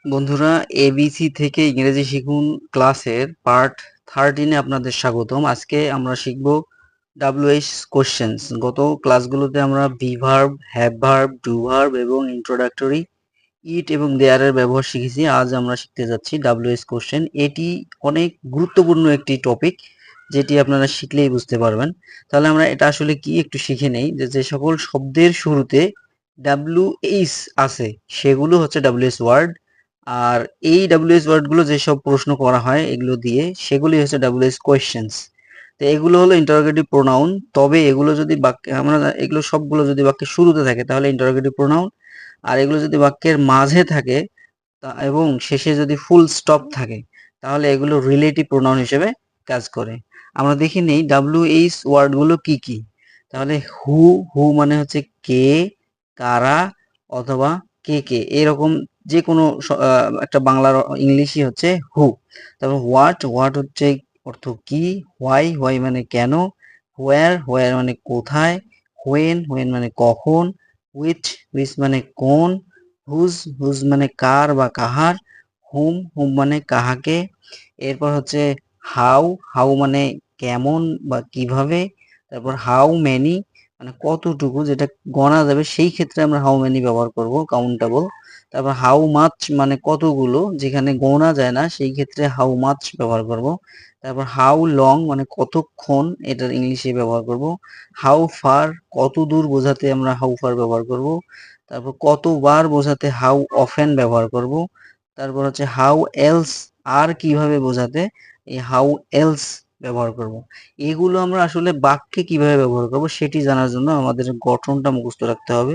বন্ধুরা, এবিসি থেকে ইংরেজি শিখুন ক্লাসের পার্ট 13-এ আপনাদের স্বাগতম। আজকে আমরা শিখব ডাব্লিউএইচ কোশ্চেন্স। গত ক্লাসগুলোতে আমরা be verb, have verb, do verb এবং ইন্ট্রোডাক্টরি ইট এবং দেয়ার এর ব্যবহার শিখেছি। আজ আমরা শিখতে যাচ্ছি ডাব্লিউএইচ কোশ্চেন। এটি অনেক গুরুত্বপূর্ণ একটি টপিক, যেটি আপনারা শিখলেই বুঝতে পারবেন। তাহলে আমরা এটা আসলে কি একটু শিখে নেই, যে সকল শব্দের শুরুতে ডাব্লিউএইচ আছে সেগুলো হচ্ছে ডাব্লিউএইচ ওয়ার্ড। আর এই ডাব্লিউএইচ ওয়ার্ডগুলো যেসব প্রশ্ন করা হয় এগুলো দিয়ে, সেগুলি হচ্ছে ডাব্লিউএইচ কোয়েশ্চেন্স। তো এগুলো হলো ইন্টারোগেটিভ প্রোনাউন। তবে এগুলো যদি বাক্যে আমরা এগুলো সবগুলো যদি বাক্যের শুরুতে থাকে তাহলে ইন্টারোগেটিভ প্রোনাউন, আর এগুলো যদি বাক্যের মাঝে থাকে এবং শেষে যদি ফুল স্টপ থাকে তাহলে এগুলো রিলেটিভ প্রোনাউন হিসেবে কাজ করে। আমরা দেখি নেই ডাব্লিউএইচ ওয়ার্ডগুলো কি কি। তাহলে হু, হু মানে হচ্ছে কে, কারা অথবা কে কে, এরকম যে কোনো একটা বাংলার ইংলিশই হচ্ছে হু। তারপর হোয়াট, হোয়াট হচ্ছে অর্থ কি। হোয়াই, হোয়াই মানে কেন। হোয়ার, হোয়ার মানে কোথায়। হোয়েন, হোয়েন মানে কখন। হুইচ, হুইচ মানে কোন। হুজ, হুজ মানে কার বা কাহার। হুম, হুম মানে কাহাকে। এরপর হচ্ছে হাউ, হাউ মানে কেমন বা কিভাবে। তারপর হাউ মেনি মানে কতটুকু, যেটা গণা যাবে সেই ক্ষেত্রে আমরা হাউ মেনি ব্যবহার করব, কাউন্টেবল। তারপর হাউ মাচ মানে কতগুলো, যেখানে গোনা যায় না সেই ক্ষেত্রে হাউ মাচ ব্যবহার করব। তারপর হাউ লং মানে কতক্ষণ, এটার ইংলিশে ব্যবহার করব। হাউ ফার কত দূর বোঝাতে আমরা হাউ ফার ব্যবহার করব। তারপর কতবার বোঝাতে হাউ অফেন ব্যবহার করব। তারপর হচ্ছে হাউ এলস আর কিভাবে বোঝাতে এই হাউ এলস ব্যবহার করব। এগুলো আমরা আসলে বাক্যে কিভাবে ব্যবহার করব সেটি জানার জন্য আমাদের গঠনটা মুখস্থ রাখতে হবে।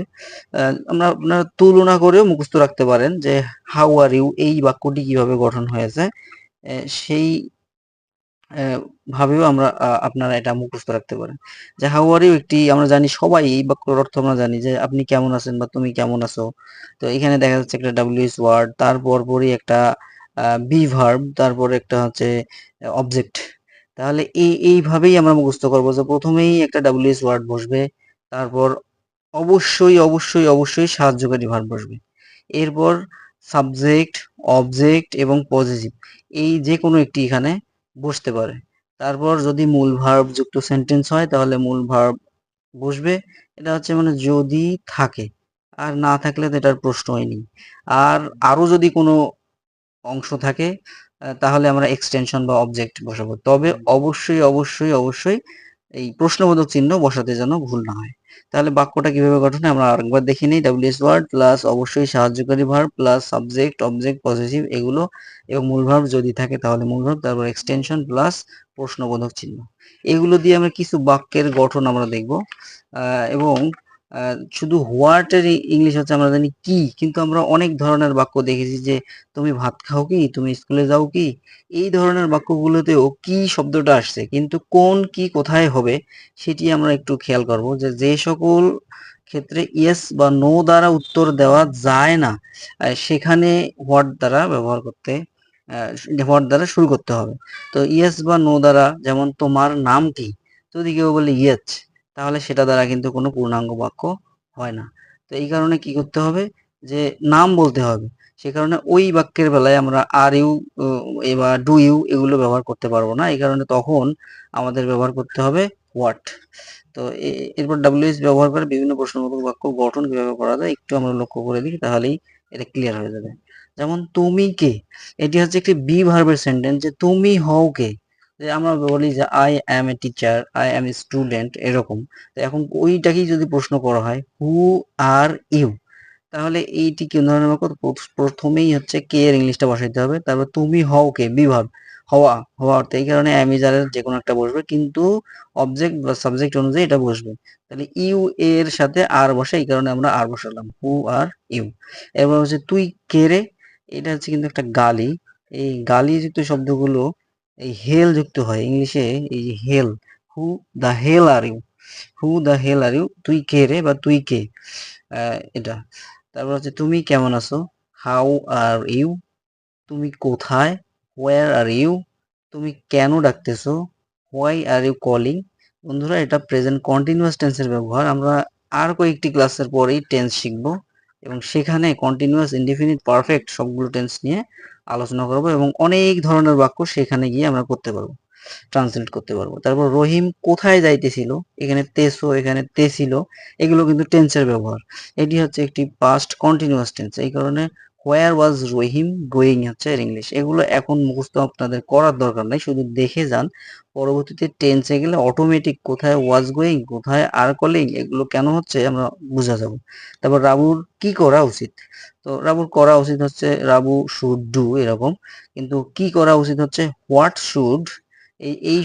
আমরা আপনারা তুলনা করেও মুখস্থ রাখতে পারেন যে হাউ আর ইউ এই বাক্যটি কিভাবে গঠন হয়েছে। সেই ভাবেও আমরা আপনারা এটা মুখস্থ রাখতে পারেন। যে হাউ আর ইউ একটি আমরা জানি, সবাই এই বাক্যের অর্থ আমরা জানি যে আপনি কেমন আছেন বা তুমি কেমন আছো। তো এখানে দেখা যাচ্ছে একটা ডাব্লিউএইচ ওয়ার্ড, তারপর পরই একটা বি ভার্ব, তারপর একটা হচ্ছে অবজেক্ট। তাহলে এইভাবেই আমরা মুখস্থ করবো যে প্রথমেই একটা ডাব্লিউএইচ ওয়ার্ড বসবে, তারপর অবশ্যই অবশ্যই অবশ্যই সাহায্যকারী ভার্ব বসবে। এরপর সাবজেক্ট, অবজেক্ট এবং পজেসিভ, এই যে কোনো একটি এখানে বসতে পারে। তারপর যদি মূল ভার্ব যুক্ত সেন্টেন্স হয় তাহলে মূল ভার্ব বসবে। এটা হচ্ছে মানে যদি থাকে, আর না থাকলে তো এটার প্রশ্নই নেই। আর আরো যদি কোনো অংশ থাকে তাহলে আমরা এক্সটেনশন বা অবজেক্ট বসাবো। তবে অবশ্যই অবশ্যই অবশ্যই এই প্রশ্নবোধক চিহ্ন বসাতে যেন ভুল না হয়। তাহলে বাক্যটা কিভাবে গঠন হয় আমরা আরেকবার দেখে নিই। ডাব্লিউএস ওয়ার্ড প্লাস অবশ্যই সাহায্যকারী verb plus subject, object, possessive এগুলো এবং মূল ভার্ব যদি থাকে তাহলে মূল ভার্ব, তারপর এক্সটেনশন প্লাস প্রশ্নবোধক চিহ্ন। এগুলো দিয়ে আমরা কিছু বাক্যের গঠন আমরা দেখব। এবং শুধু হোয়াট এর ইংলিশ হচ্ছে আমরা জানি কি, কিন্তু আমরা অনেক ধরনের বাক্য দেখেছি যে তুমি ভাত খাও কি, তুমি স্কুলে যাও কি, এই ধরনের বাক্যগুলোতেও কি শব্দটা আসছে, কিন্তু কোন কি কোথায় হবে সেটি আমরা একটু খেয়াল করব। যে যে সকল ক্ষেত্রে ইয়েস বা নো দ্বারা উত্তর দেওয়া যায় না সেখানে হোয়াট দ্বারা ব্যবহার করতে, হোয়াট দ্বারা শুরু করতে হবে। তো ইয়েস বা নো দ্বারা, যেমন তোমার নাম কি, যদি কেউ বলে ইয়েস তাহলে সেটা দ্বারা কিন্তু কোনো পূর্ণাঙ্গ বাক্য হয় না। তো এই কারণে কি করতে হবে, যে নাম বলতে হবে। সে কারণে ওই বাক্যের বেলায় আমরা আর ইউ এবার ডু ইউ এগুলো ব্যবহার করতে পারবো না। এই কারণে তখন আমাদের ব্যবহার করতে হবে হোয়াট। তো এরপর ডাব্লিউএইচ ব্যবহার করে বিভিন্ন প্রশ্নবোধক বাক্য গঠন কিভাবে করা যায় একটু আমরা লক্ষ্য করে দিই, তাহলেই এটা ক্লিয়ার হয়ে যাবে। যেমন তুমি কে, এটি হচ্ছে একটি বি ভার্বের সেন্টেন্স। যে তুমি হও কে, যে আমরা বলি যে I am a teacher, I am a student, এরকম। তো এখন ওইটাকেই যদি প্রশ্ন করা হয় হু আর ইউ, তাহলে এইটি কি ধরনের বাক্য। প্রথমেই হচ্ছে কে এর ইংলিশটা বসাইতে হবে, তারপর তুমি হও কে, বি ভার্ব, হওয়া, হওয়া অর্থ, এই কারণে অ্যামিজারের যে কোনো একটা বসবে, কিন্তু অবজেক্ট বা সাবজেক্ট অনুযায়ী এটা বসবে। তাহলে ইউ এর সাথে আর বসে, এই কারণে আমরা আর বসালাম, হু আর ইউ। এবার হচ্ছে তুই কে রে, এটা হচ্ছে কিন্তু একটা গালি। এই গালি যুক্ত শব্দগুলো এই হেল যুক্ত হয় ইংলিশে। এই যে হেল, হু দা হেল are you, who the hell are you, তুই কে রে বা তুই কে, এটা। তারপর হচ্ছে তুমি কেমন আছো, হাউ আর ইউ। তুমি কোথায়, হোয়ার আর ইউ। তুমি কেন ডাকতেছো, হোয়াই আর ইউ কলিং। বন্ধুরা, এটা প্রেজেন্ট কন্টিনিউয়াস টেন্সের ব্যবহার। আমরা আর কয়েকটি ক্লাসের পরেই টেন্স শিখবো এবং সেখানে কন্টিনিউয়াস, ইনডিফিনিট, পারফেক্ট সবগুলো টেন্স নিয়ে আলোচনা করব এবং অনেক ধরনের বাক্য সেখানে গিয়ে আমরা করতে পারবো, ট্রান্সলেট করতে পারবো। তারপর রহিম কোথায় যাইতেছিল, এখানে তেসো, এখানে তেছিল, এগুলো কিন্তু টেন্সের ব্যবহার। এটি হচ্ছে একটি পাস্ট কন্টিনিউয়াস টেন্স, এই কারণে হোয়ার ওয়াজ রহিম গোয়িং হচ্ছে এর ইংলিশ। এগুলো এখন মুখস্থ আপনাদের করার দরকার নাই, শুধু দেখে যান। পরবর্তীতে টেন্সে গেলে অটোমেটিক কোথায় ওয়াজ গোয়িং, কোথায় আর কলিং, এগুলো কেন হচ্ছে আমরা বুঝা যাব। তারপর রাবুর কি করা উচিত, তো রাবুর করা উচিত হচ্ছে রাবু শুড ডু এরকম, কিন্তু কি করা উচিত হচ্ছে হোয়াট শুড। এই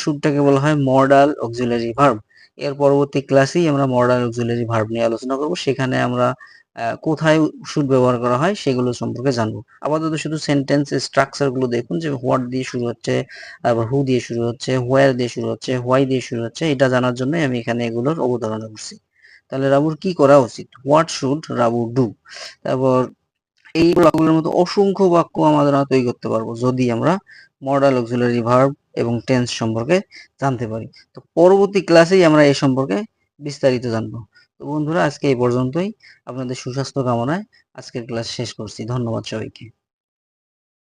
শুডটাকে বলা হয় মডাল অক্সিলারি ভার্ব। এর পরবর্তী ক্লাসেই আমরা মডাল অক্সিলারি ভার্ব নিয়ে আলোচনা করব, সেখানে আমরা কোথায় শুড ব্যবহার করা হয় সেগুলো সম্পর্কে জানবো। আপাতত শুধু সেন্টেন্স স্ট্রাকচার গুলো দেখুন, যে হোয়াট দিয়ে শুরু হচ্ছে, তারপর হু দিয়ে শুরু হচ্ছে, হোয়ার দিয়ে শুরু হচ্ছে, হোয়াই দিয়ে শুরু হচ্ছে, এটা জানার জন্য আমি এখানে এগুলোর অবতারণা করছি। তাহলে রাবুর কি করা উচিত, হোয়াট শুড রাবু ডু। তারপর এই বাক্যগুলোর মতো অসংখ্য বাক্য আমাদের তৈরি করতে পারবো যদি আমরা মডাল অক্সিলারি ভার্ব এবং টেন্স সম্পর্কে জানতে পারি। তো পরবর্তী ক্লাসেই আমরা এই সম্পর্কে বিস্তারিত জানবো। তো বন্ধুরা, আজকে এই পর্যন্তই। আপনাদের সুস্বাস্থ্য কামনায় আজকের ক্লাস শেষ করছি। ধন্যবাদ সবাইকে।